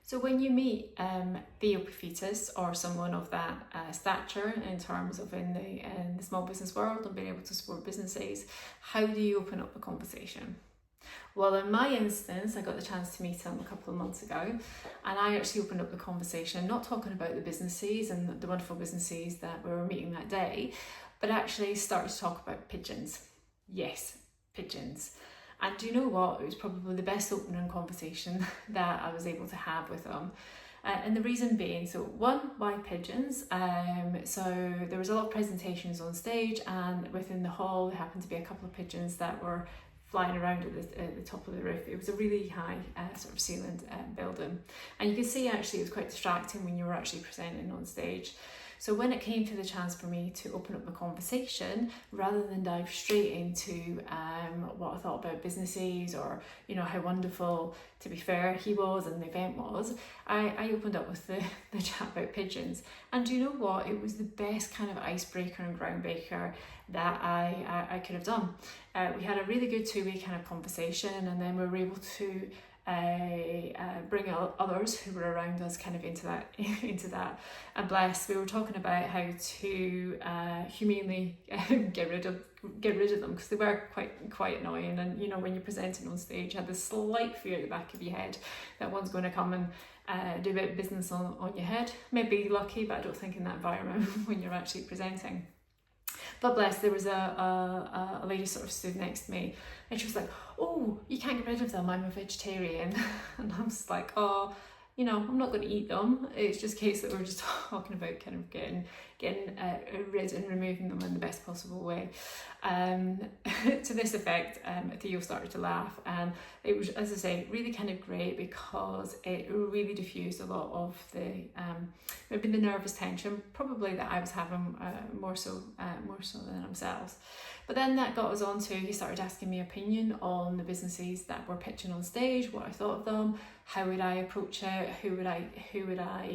So when you meet Theo Paphitis or someone of that stature in terms of in the small business world and being able to support businesses, how do you open up a conversation? Well, in my instance, I got the chance to meet him a couple of months ago, and I actually opened up the conversation, not talking about the businesses and the wonderful businesses that we were meeting that day, but actually started to talk about pigeons. Yes, pigeons. And do you know what? It was probably the best opening conversation that I was able to have with them. And the reason being, so one, why pigeons? So there was a lot of presentations on stage, and within the hall there happened to be a couple of pigeons that were flying around at the top of the roof. It was a really high sort of ceilinged building. And you can see actually it was quite distracting when you were actually presenting on stage. So when it came to the chance for me to open up the conversation, rather than dive straight into what I thought about businesses or, you know, how wonderful, to be fair, he was and the event was, I opened up with the chat about pigeons. And do you know what? It was the best kind of icebreaker and groundbreaker that I could have done. We had a really good two-way kind of conversation, and then we were able to bring others who were around us kind of into that and bless. We were talking about how to humanely get rid of them, because they were quite annoying, and you know, when you're presenting on stage, you had this slight fear at the back of your head that one's going to come and do a bit of business on your head. Maybe lucky, but I don't think in that environment when you're actually presenting. But bless, there was a lady sort of stood next to me, and she was like, "Oh, you can't get rid of them, I'm a vegetarian." And I was like, "Oh, you know, I'm not going to eat them. It's just a case that we're just talking about kind of getting rid and removing them in the best possible way." To this effect, Theo started to laugh, and it was, as I say, really kind of great, because it really diffused a lot of the maybe the nervous tension, probably that I was having more so than themselves. But then that got us on to, he started asking me opinion on the businesses that were pitching on stage, what I thought of them, how would I approach it, who would I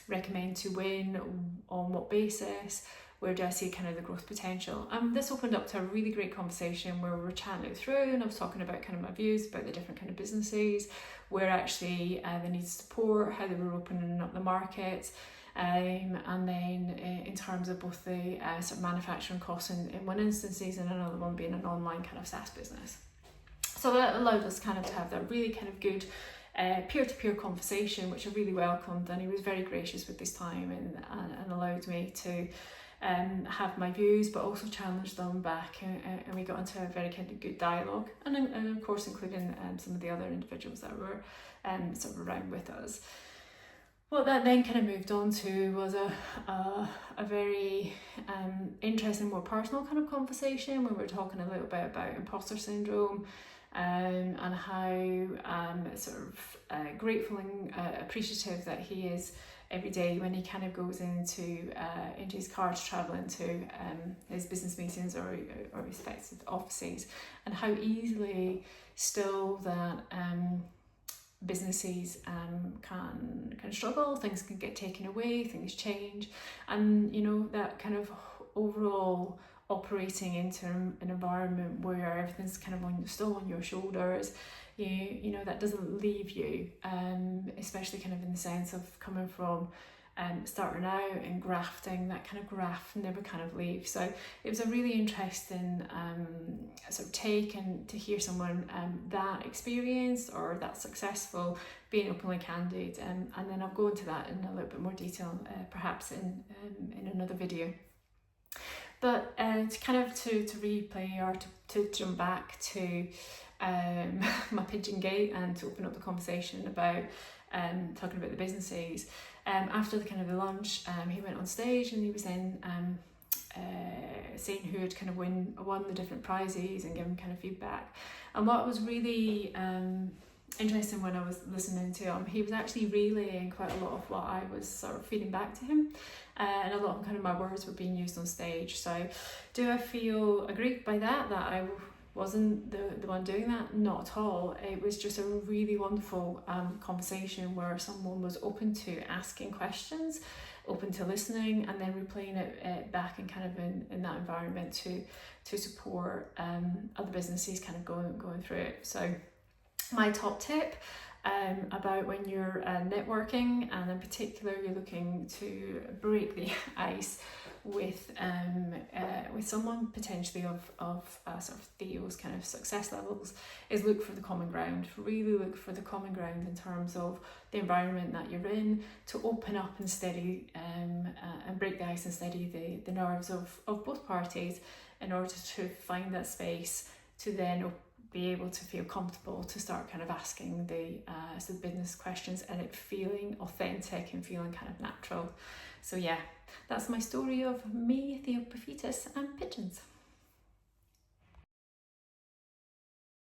recommend to win, on what basis, where do I see kind of the growth potential. This opened up to a really great conversation where we were chatting it through, and I was talking about kind of my views about the different kind of businesses, where actually they needed support, how they were opening up the market, and then in terms of both the sort of manufacturing costs in one instances, and another one being an online kind of SaaS business. So that allowed us kind of to have that really kind of good peer-to-peer conversation, which I really welcomed, and he was very gracious with his time and allowed me to have my views, but also challenge them back, and we got into a very kind of good dialogue, and of course including some of the other individuals that were sort of around with us. What that then kind of moved on to was a very interesting, more personal kind of conversation, where we were talking a little bit about imposter syndrome, and how sort of grateful and appreciative that he is every day when he kind of goes into his car to travel into his business meetings or respective offices, and how easily still that businesses can struggle, things can get taken away, things change, and you know, that kind of overall operating into an environment where everything's kind of still on your shoulders, you know, that doesn't leave you, especially kind of in the sense of coming from starting out and grafting, that kind of graft never kind of leaves. So it was a really interesting sort of take, and to hear someone that experienced or that successful being openly candid, and then I'll go into that in a little bit more detail perhaps in another video. But to kind of to replay, or to jump back to my pigeon gate, and to open up the conversation about talking about the businesses. After the kind of the lunch, he went on stage, and he was then saying who had kind of won the different prizes and giving kind of feedback. And what was really interesting when I was listening to him, he was actually relaying quite a lot of what I was sort of feeding back to him, and a lot of kind of my words were being used on stage. So do I feel aggrieved by that I wasn't the one doing that? Not at all. It was just a really wonderful conversation where someone was open to asking questions, open to listening, and then replaying it back and kind of in that environment to support other businesses kind of going through it. So my top tip about when you're networking, and in particular you're looking to break the ice with someone potentially of sort of Theo's kind of success levels, is look for the common ground. Really look for the common ground in terms of the environment that you're in, to open up and steady and break the ice and steady the nerves of both parties, in order to find that space to then be able to feel comfortable to start kind of asking the business questions, and it feeling authentic and feeling kind of natural. So yeah, that's my story of me, Theo Paphitis, and pigeons.